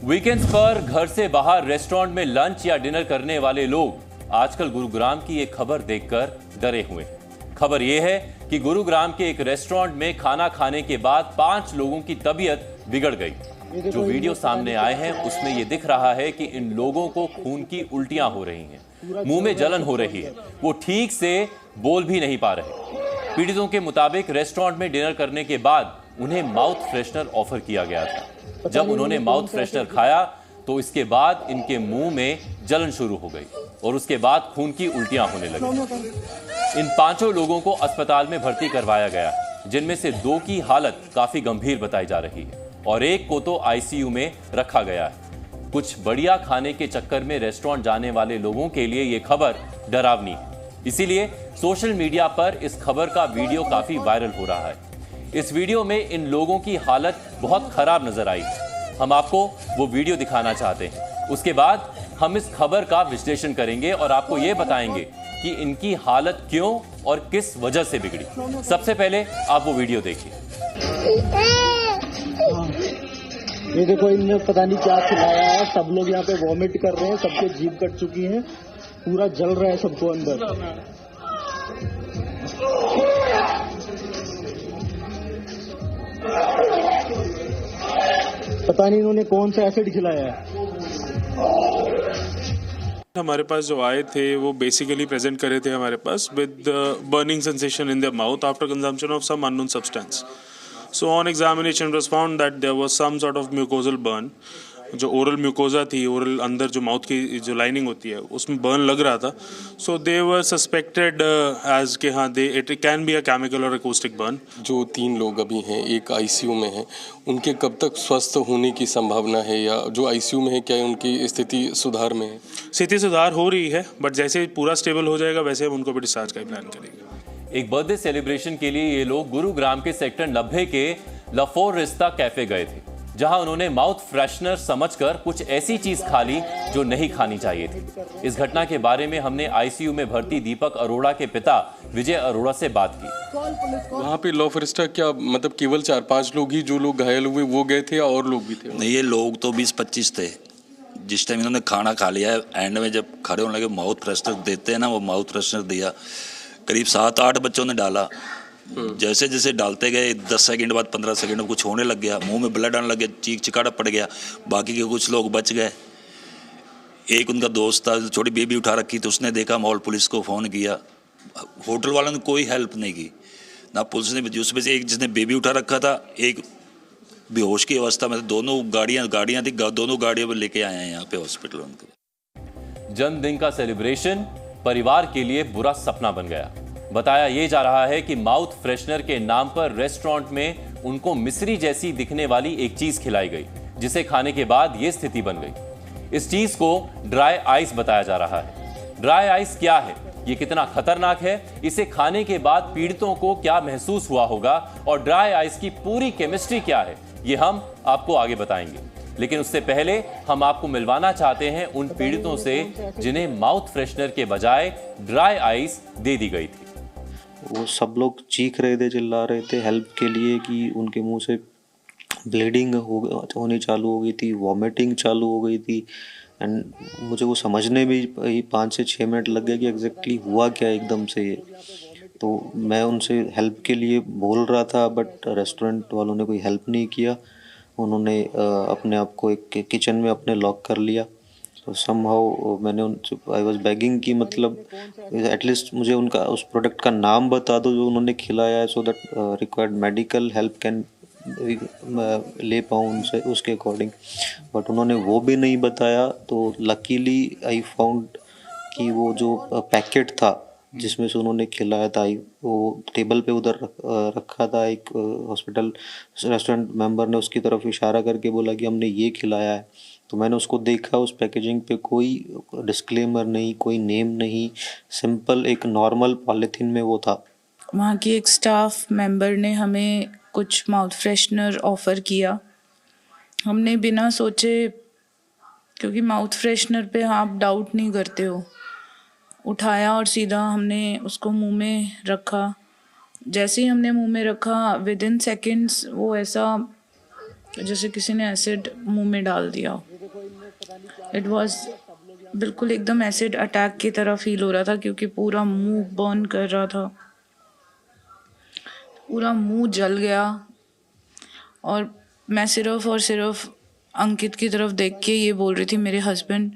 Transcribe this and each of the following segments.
Weekends पर घर से बाहर रेस्टोरेंट में लंच या डिनर करने वाले लोग आजकल गुरुग्राम की एक खबर देखकर डरे हुए हैं। खबर यह है कि गुरुग्राम के एक रेस्टोरेंट में खाना खाने के बाद 5 लोगों की तबीयत बिगड़ गई। जो वीडियो सामने आए हैं उसमें यह दिख रहा है कि इन लोगों को खून की उल्टियां हो रही हैं, मुंह में जलन हो रही है, वो ठीक से बोल भी नहीं पा रहे। पीड़ितों के मुताबिक रेस्टोरेंट में डिनर करने के बाद उन्हें माउथ फ्रेशनर ऑफर किया गया था। जब उन्होंने माउथ फ्रेशनर खाया तो इसके बाद इनके मुंह में जलन शुरू हो गई और उसके बाद खून की उल्टियां होने लगी। इन 5 लोगों को अस्पताल में भर्ती करवाया गया, जिनमें से 2 की हालत काफी गंभीर बताई जा रही है और एक को तो आईसीयू में रखा गया है। कुछ बढ़िया खाने के चक्कर में रेस्टोरेंट जाने वाले लोगों के लिए यह खबर डरावनी है, इसीलिए सोशल मीडिया पर इस खबर का वीडियो काफी वायरल हो रहा है। इस वीडियो में इन लोगों की हालत बहुत खराब नजर आई। हम आपको वो वीडियो दिखाना चाहते हैं, उसके बाद हम इस खबर का विश्लेषण करेंगे और आपको ये बताएंगे कि इनकी हालत क्यों और किस वजह से बिगड़ी। सबसे पहले आप वो वीडियो देखिए। ये देखो, इनने पता नहीं क्या खिलाया है। सब लोग यहाँ पे वॉमिट कर रहे हैं, सबके जीभ कट चुकी है, पूरा जल रहा है सबको अंदर। पता नहीं इन्होंने कौन सा एसिड खिलाया है। हमारे पास जो आए थे वो बेसिकली प्रेजेंट करे थे हमारे पास with burning sensation in their mouth after consumption of some unknown substance. So on examination it was found that there was some sort of mucosal burn. जो ओरल म्यूकोजा थी, ओरल अंदर जो mouth की जो लाइनिंग होती है उसमें burn लग रहा था। सो दे वर सस्पेक्टेड एज के हाँ they it can be a chemical और एकॉस्टिक बर्न। जो 3 लोग अभी हैं, एक आईसीयू में है, उनके कब तक स्वस्थ होने की संभावना है, या जो आईसीयू में है क्या उनकी स्थिति सुधार में है? स्थिति सुधार हो रही है, बट जैसे पूरा स्टेबल हो जाएगा वैसे हम उनको भी डिस्चार्ज का प्लान करेंगे। एक बर्थडे सेलिब्रेशन के लिए ये लोग गुरुग्राम के सेक्टर 90 के लफोर रिश्ता कैफे गए थे, जहां उन्होंने माउथ फ्रेशनर समझकर कुछ ऐसी चीज खा ली जो नहीं खानी चाहिए थी। इस घटना के बारे में हमने आईसीयू में भर्ती दीपक अरोड़ा के पिता विजय अरोड़ा से बात की। वहाँ पे लॉफरिस्टा क्या मतलब केवल 4-5 लोग ही, जो लोग घायल हुए वो गए थे या और लोग भी थे? नहीं, ये लोग तो 20-25 थे। जिस टाइम इन्होंने खाना खा लिया है, एंड में जब खड़े होने लगे माउथ फ्रेशनर देते हैं ना, वो माउथ फ्रेशनर दिया। करीब 7-8 बच्चों ने डाला। जैसे जैसे डालते गए 10 सेकंड बाद 15 सेकंड में कुछ होने लग गया, मुंह में ब्लड आने लग गया, चीख चिकाड़ा पड़ गया। बाकी के कुछ लोग बच गए। एक उनका दोस्त था, छोटी बेबी उठा रखी थी, उसने देखा, माहौल पुलिस को फ़ोन किया। होटल वालों ने कोई हेल्प नहीं की, ना पुलिस ने। उसमें से एक जिसने बेबी उठा रखा था, एक बेहोश की अवस्था में, दोनों गाड़ियाँ थी, दोनों गाड़ियों पर लेके आए हैं यहाँ पे हॉस्पिटल उनको। जन्मदिन का सेलिब्रेशन परिवार के लिए बुरा सपना बन गया। बताया यह जा रहा है कि माउथ फ्रेशनर के नाम पर रेस्टोरेंट में उनको मिश्री जैसी दिखने वाली एक चीज खिलाई गई, जिसे खाने के बाद यह स्थिति बन गई। इस चीज को ड्राई आइस बताया जा रहा है। ड्राई आइस क्या है, ये कितना खतरनाक है, इसे खाने के बाद पीड़ितों को क्या महसूस हुआ होगा और ड्राई आइस की पूरी केमिस्ट्री क्या है, ये हम आपको आगे बताएंगे। लेकिन उससे पहले हम आपको मिलवाना चाहते हैं उन पीड़ितों से जिन्हें माउथ फ्रेशनर के बजाय ड्राई आइस दे दी गई थी। वो सब लोग चीख रहे थे, चिल्ला रहे थे हेल्प के लिए कि उनके मुंह से ब्लीडिंग होनी चालू हो गई थी, वॉमिटिंग चालू हो गई थी। एंड मुझे वो समझने में 5 से 6 मिनट लग गए कि एग्जैक्टली हुआ क्या एकदम से ये। तो मैं उनसे हेल्प के लिए बोल रहा था, बट रेस्टोरेंट वालों ने कोई हेल्प नहीं किया। उन्होंने अपने आप को एक किचन में अपने लॉक कर लिया। तो समहाउ मैंने उनसे आई वाज बेगिंग कि मतलब एटलीस्ट मुझे उनका उस प्रोडक्ट का नाम बता दो जो उन्होंने खिलाया है, so that required medical help can ले पाऊँ उनसे उसके अकॉर्डिंग। बट उन्होंने वो भी नहीं बताया। तो लकीली आई फाउंड कि वो जो पैकेट था जिसमें से उन्होंने खिलाया था, वो टेबल पे उधर रखा था। एक हॉस्पिटल रेस्टोरेंट मेंबर ने उसकी तरफ इशारा करके बोला कि हमने ये खिलाया है। तो मैंने उसको देखा, उस पैकेजिंग पे कोई डिस्क्लेमर नहीं, कोई नेम नहीं, सिंपल एक नॉर्मल पॉलीथीन में वो था। वहाँ की एक स्टाफ मेंबर ने हमें कुछ माउथ फ्रेशनर ऑफ़र किया। हमने बिना सोचे, क्योंकि माउथ फ्रेशनर पे आप डाउट नहीं करते हो, उठाया और सीधा हमने उसको मुंह में रखा। जैसे ही हमने मुंह में रखा, विद इन सेकेंड्स वो ऐसा जैसे किसी ने एसिड मुंह में डाल दिया। इट वाज बिल्कुल एकदम एसिड अटैक की तरह फील हो रहा था, क्योंकि पूरा मुंह बर्न कर रहा था, पूरा मुंह जल गया। और मैं सिर्फ और सिर्फ अंकित की तरफ देख के ये बोल रही थी, मेरे हस्बैंड,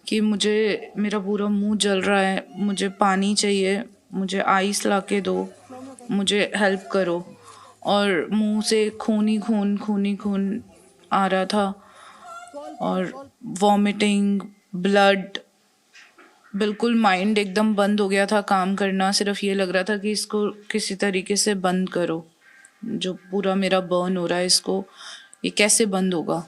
कि मुझे, मेरा पूरा मुंह जल रहा है, मुझे पानी चाहिए, मुझे आइस ला के दो, मुझे हेल्प करो। और मुंह से खून ही खून आ रहा था, और वॉमिटिंग, ब्लड, बिल्कुल माइंड एकदम बंद हो गया था काम करना। सिर्फ ये लग रहा था कि इसको किसी तरीके से बंद करो, जो पूरा मेरा बर्न हो रहा है, इसको ये कैसे बंद होगा।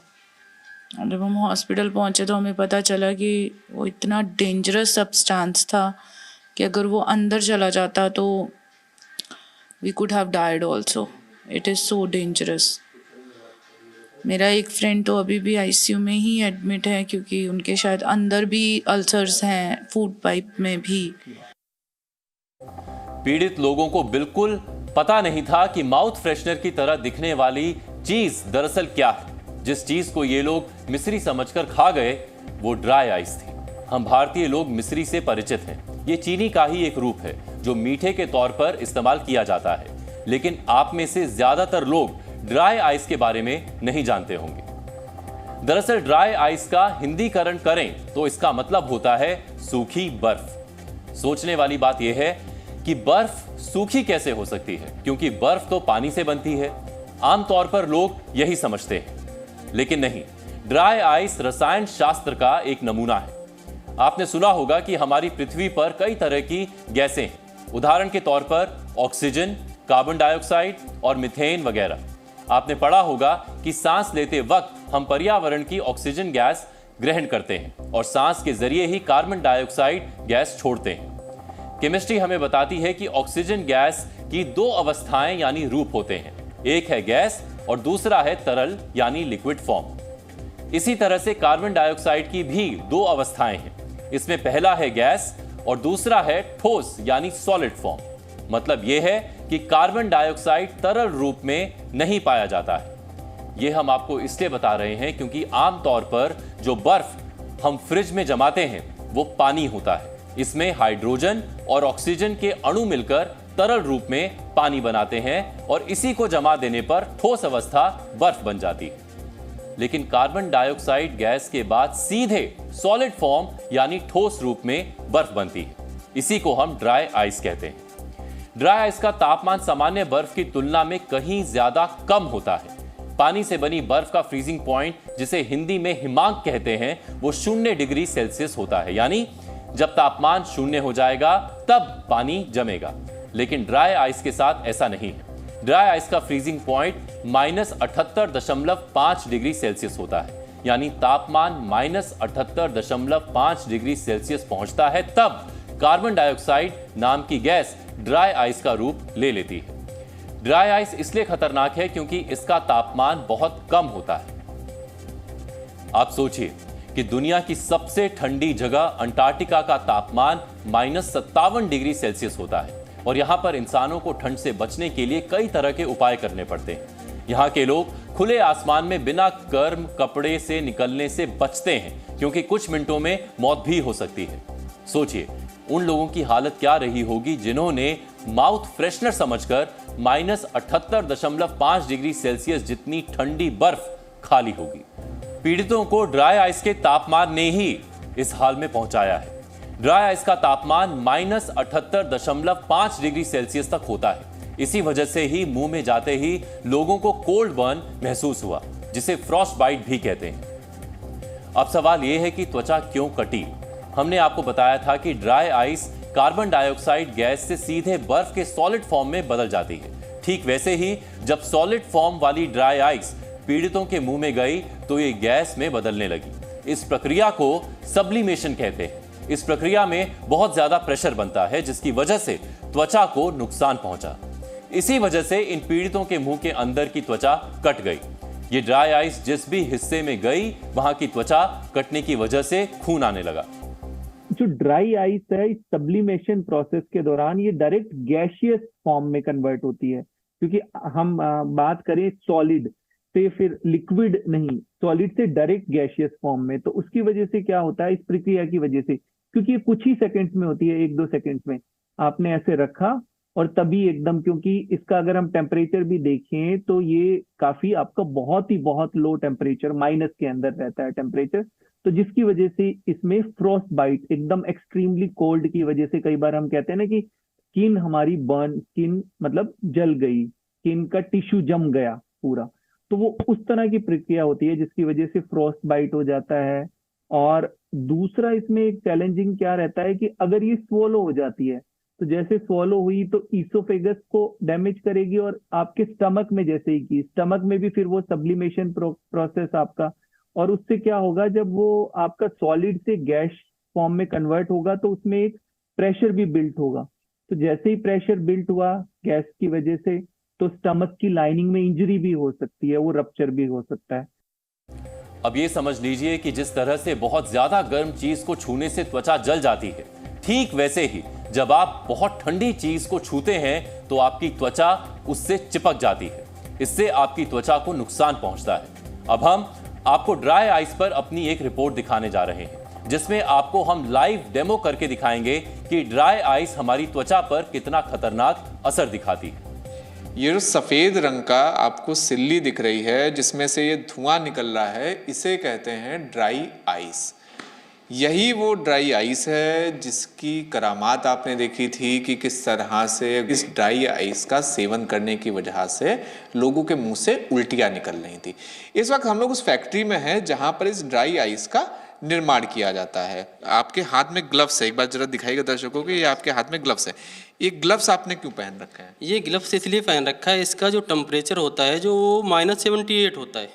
और जब हम हॉस्पिटल पहुंचे तो हमें पता चला कि वो इतना डेंजरस सब्सटेंस था कि अगर वो अंदर चला जाता तो we could have died also. It is so dangerous. मेरा एक फ्रेंड तो अभी भी आईसीयू में ही एडमिट है, क्योंकि उनके शायद अंदर भी अल्सर्स हैं, फूड पाइप में भी। पीड़ित लोगों को बिल्कुल पता नहीं था कि माउथ फ्रेशनर की तरह दिखने वाली चीज दरअसल क्या है। जिस चीज को ये लोग मिस्री समझकर खा गए वो ड्राई आइस थी। हम भारतीय लोग मिस्री से परिचित हैं। ये चीनी का ही एक रूप है जो मीठे के तौर पर इस्तेमाल किया जाता है, लेकिन आप में से ज्यादातर लोग ड्राई आइस के बारे में नहीं जानते होंगे। दरअसल ड्राई आइस का हिंदीकरण करें तो इसका मतलब होता है सूखी बर्फ। सोचने वाली बात यह है कि बर्फ सूखी कैसे हो सकती है, क्योंकि बर्फ तो पानी से बनती है। आमतौर पर लोग यही समझते हैं, लेकिन नहीं। ड्राई आइस रसायन शास्त्र का एक नमूना है। आपने सुना होगा कि हमारी पृथ्वी पर कई तरह की गैसें हैं। उदाहरण के तौर पर ऑक्सीजन, कार्बन डाइऑक्साइड और मीथेन वगैरह। आपने पढ़ा होगा कि सांस लेते वक्त हम पर्यावरण की ऑक्सीजन गैस ग्रहण करते हैं और सांस के जरिए ही कार्बन डाइऑक्साइड गैस छोड़ते हैं। केमिस्ट्री हमें बताती है कि ऑक्सीजन गैस की दो अवस्थाएं यानी रूप होते हैं। एक है गैस और दूसरा है तरल यानी लिक्विड फॉर्म। इसी तरह से कार्बन डाइऑक्साइड की भी दो अवस्थाएं हैं। इसमें पहला है गैस और दूसरा है ठोस यानी सॉलिड फॉर्म। मतलब यह है कि कार्बन डाइऑक्साइड तरल रूप में नहीं पाया जाता है। यह हम आपको इसलिए बता रहे हैं क्योंकि आमतौर पर जो बर्फ हम फ्रिज में जमाते हैं वो पानी होता है। इसमें हाइड्रोजन और ऑक्सीजन के अणु मिलकर तरल रूप में पानी बनाते हैं और इसी को जमा देने पर ठोस अवस्था बर्फ बन जाती है। लेकिन कार्बन डाइऑक्साइड गैस के बाद सीधे सॉलिड फॉर्म यानी ठोस रूप में बर्फ बनती है। इसी को हम ड्राई आइस कहते हैं। ड्राई आइस का तापमान सामान्य बर्फ की तुलना में कहीं ज्यादा कम होता है। पानी से बनी बर्फ का फ्रीजिंग पॉइंट, जिसे हिंदी में हिमांक कहते हैं, वो 0 डिग्री सेल्सियस होता है। यानी जब तापमान 0 हो जाएगा तब पानी जमेगा। लेकिन ड्राई आइस के साथ ऐसा नहीं है। ड्राई आइस का फ्रीजिंग पॉइंट -78.5 डिग्री सेल्सियस होता है। यानी तापमान -78.5 डिग्री सेल्सियस पहुंचता है तब कार्बन डाइऑक्साइड नाम की गैस ड्राई आइस का रूप ले लेती है। ड्राई आइस इसलिए खतरनाक है क्योंकि इसका तापमान बहुत कम होता है। आप सोचिए कि दुनिया की सबसे ठंडी जगह अंटार्कटिका का तापमान -57 डिग्री सेल्सियस होता है और यहां पर इंसानों को ठंड से बचने के लिए कई तरह के उपाय करने पड़ते हैं। यहां के लोग खुले आसमान में बिना गर्म कपड़े से निकलने से बचते हैं क्योंकि कुछ मिनटों में मौत भी हो सकती है। सोचिए उन लोगों की हालत क्या रही होगी जिन्होंने माउथ फ्रेशनर समझकर -78.5 डिग्री सेल्सियस जितनी ठंडी बर्फ खा ली होगी। पीड़ितों को ड्राई आइस के तापमान ने ही इस हाल में पहुंचाया है। ड्राई आइस का तापमान -78.5 डिग्री सेल्सियस तक होता है। इसी वजह से ही मुंह में जाते ही लोगों को कोल्ड बर्न महसूस हुआ, जिसे फ्रॉस्ट बाइट भी कहते हैं। अब सवाल यह है कि त्वचा क्यों कटी। हमने आपको बताया था कि dry ice carbon dioxide gas से सीधे बर्फ के सॉलिड फॉर्म में बदल जाती है। ठीक वैसे ही जब सॉलिड फॉर्म वाली ड्राई आइस पीड़ितों के मुंह में गई तो ये गैस में बदलने लगी। इस प्रक्रिया को सब्लिमेशन कहते हैं। इस प्रक्रिया में बहुत ज्यादा प्रेशर बनता है जिसकी वजह से त्वचा को नुकसान पहुंचा। इसी वजह से इन पीड़ितों के मुंह के अंदर की त्वचा कट गई। ये ड्राई आइस जिस भी हिस्से में गई वहां की त्वचा कटने की वजह से खून आने लगा। जो ड्राई आइस है इस सब्लिमेशन प्रोसेस के दौरान ये डायरेक्ट गैसियस फॉर्म में कन्वर्ट होती है, क्योंकि हम बात करें सॉलिड से फिर लिक्विड नहीं, सॉलिड से डायरेक्ट गैसियस फॉर्म में। तो उसकी वजह से क्या होता है, इस प्रक्रिया की वजह से, क्योंकि ये कुछ ही सेकंड्स में होती है, 1-2 सेकंड्स में आपने ऐसे रखा और तभी एकदम, क्योंकि इसका अगर हम टेम्परेचर भी देखें तो ये काफी आपका बहुत लो टेम्परेचर, माइनस के अंदर रहता है टेम्परेचर, तो जिसकी वजह से इसमें फ्रॉस्ट बाइट, एकदम एक्सट्रीमली कोल्ड की वजह से, कई बार हम कहते हैं ना कि स्किन हमारी बर्न, स्किन मतलब जल गई, स्किन का टिश्यू जम गया पूरा, तो वो उस तरह की प्रक्रिया होती है जिसकी वजह से फ्रॉस्ट बाइट हो जाता है। और दूसरा इसमें एक चैलेंजिंग क्या रहता है कि अगर ये स्वॉलो हो जाती है, तो जैसे स्वॉलो हुई तो ईसोफेगस को डैमेज करेगी, और आपके स्टमक में जैसे ही की, स्टमक में भी फिर वो सब्लिमेशन प्रोसेस आपका, और उससे क्या होगा, जब वो आपका सॉलिड से गैस फॉर्म में कन्वर्ट होगा तो उसमें एक प्रेशर भी बिल्ट होगा। तो जैसे ही प्रेशर बिल्ट हुआ गैस की वजह से, तो स्टमक की लाइनिंग में इंजरी भी हो सकती है, वो रप्चर भी हो सकता है। अब ये समझ लीजिए कि जिस तरह से बहुत ज्यादा गर्म चीज को छूने से त्वचा जल जाती है, ठीक वैसे ही जब आप बहुत ठंडी चीज को छूते हैं तो आपकी त्वचा उससे चिपक जाती है, इससे आपकी त्वचा को नुकसान पहुंचता है। अब हम आपको ड्राई आइस पर अपनी एक रिपोर्ट दिखाने जा रहे हैं, जिसमें आपको हम लाइव डेमो करके दिखाएंगे कि ड्राई आइस हमारी त्वचा पर कितना खतरनाक असर दिखाती है। ये जो सफ़ेद रंग का आपको सिल्ली दिख रही है, जिसमें से ये धुआं निकल रहा है, इसे कहते हैं ड्राई आइस। यही वो ड्राई आइस है जिसकी करामात आपने देखी थी कि किस तरह से इस ड्राई आइस का सेवन करने की वजह से लोगों के मुंह से उल्टियाँ निकल रही थी। इस वक्त हम लोग उस फैक्ट्री में हैं जहाँ पर इस ड्राई आइस का निर्माण किया जाता है। आपके हाथ में ग्लव्स है, एक बार जरा दिखाइएगा दर्शकों को, ये आपके हाथ में ग्लव्स है। ये ग्लव्स आपने क्यों पहन रखा है? ये ग्लव्स इसलिए पहन रखा है, इसका जो टेम्परेचर होता है जो -78 होता है,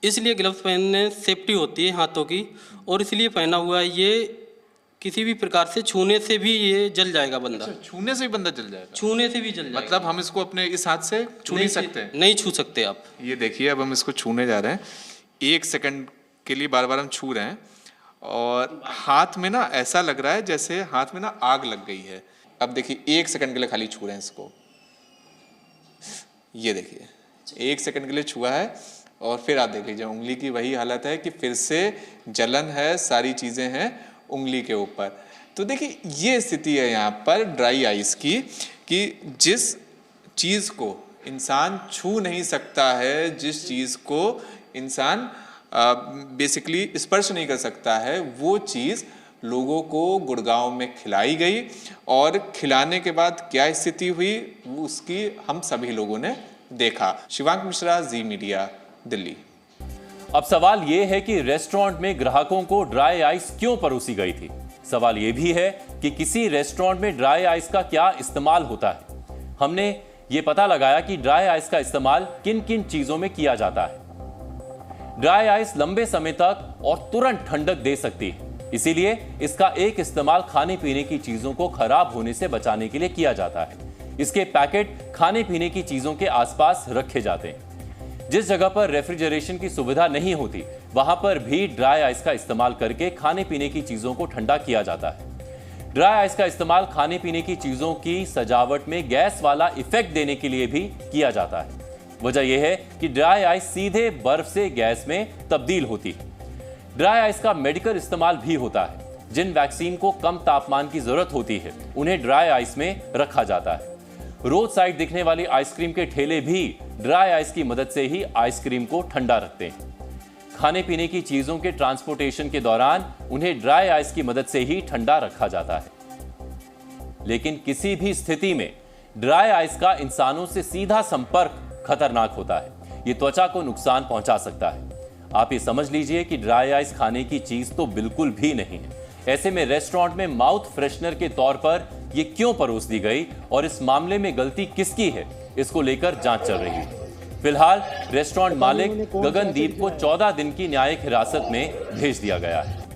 इसलिए ग्लव्स पहनने सेफ्टी होती है हाथों की, और इसलिए पहना हुआ है। ये किसी भी प्रकार से छूने से भी ये जल जाएगा बंदा। अच्छा, छूने से भी बंदा जल जाएगा? छूने से भी जल जाएगा। मतलब हम इसको अपने इस हाथ से छू नहीं सकते? नहीं छू सकते आप। ये देखिए, अब हम इसको छूने जा रहे हैं, 1 सेकंड के लिए बार बार हम छू रहे हैं, और हाथ में ना ऐसा लग रहा है जैसे हाथ में ना आग लग गई है। अब देखिए 1 सेकंड के लिए खाली छू रहे हैं इसको, ये देखिए 1 सेकंड के लिए छुआ है, और फिर आप देख लीजिए उंगली की वही हालत है कि फिर से जलन है, सारी चीज़ें हैं उंगली के ऊपर। तो देखिए ये स्थिति है यहाँ पर ड्राई आइस की, कि जिस चीज़ को इंसान छू नहीं सकता है, जिस चीज़ को इंसान बेसिकली स्पर्श नहीं कर सकता है, वो चीज़ लोगों को गुड़गांव में खिलाई गई, और खिलाने के बाद क्या स्थिति हुई उसकी हम सभी लोगों ने देखा। शिवांक मिश्रा, जी मीडिया, दिल्ली। अब सवाल यह है कि रेस्टोरेंट में ग्राहकों को ड्राई आइस क्यों परोसी गई थी। सवाल यह भी है कि किसी रेस्टोरेंट में ड्राई आइस का क्या इस्तेमाल होता है। हमने ये पता लगाया कि ड्राई आइस का इस्तेमाल किन किन चीजों में किया जाता है। ड्राई आइस लंबे समय तक और तुरंत ठंडक दे सकती है, इसीलिए इसका एक इस्तेमाल खाने पीने की चीजों को खराब होने से बचाने के लिए किया जाता है। इसके पैकेट खाने पीने की चीजों के आसपास रखे जाते हैं। जिस जगह पर रेफ्रिजरेशन की सुविधा नहीं होती, वहां पर भी ड्राई आइस का इस्तेमाल करके खाने पीने की चीजों को ठंडा किया जाता है। ड्राई आइस का इस्तेमाल खाने पीने की चीजों की सजावट में गैस वाला इफेक्ट देने के लिए भी किया जाता है। वजह यह है कि ड्राई आइस सीधे बर्फ से गैस में तब्दील होती है। ड्राई आइस का मेडिकल इस्तेमाल भी होता है। जिन वैक्सीन को कम तापमान की जरूरत होती है, उन्हें ड्राई आइस में रखा जाता है। रोड साइड दिखने वाली आइसक्रीम के ठेले भी ड्राई आइस की मदद से ही आइसक्रीम को ठंडा रखते हैं। खाने पीने की चीजों के ट्रांसपोर्टेशन के दौरान उन्हें ड्राई आइस की मदद से ही ठंडा रखा जाता है। लेकिन किसी भी स्थिति में ड्राई आइस का इंसानों से सीधा संपर्क खतरनाक होता है। ये त्वचा को नुकसान पहुंचा सकता है। आप ये समझ लीजिए कि ड्राई आइस खाने की चीज तो बिल्कुल भी नहीं है। ऐसे में रेस्टोरेंट में माउथ फ्रेशनर के तौर पर ये क्यों परोस दी गई और इस मामले में गलती किसकी है, इसको लेकर जांच चल रही है। फिलहाल रेस्टोरेंट मालिक गगनदीप को 14 दिन की न्यायिक हिरासत में भेज दिया गया है।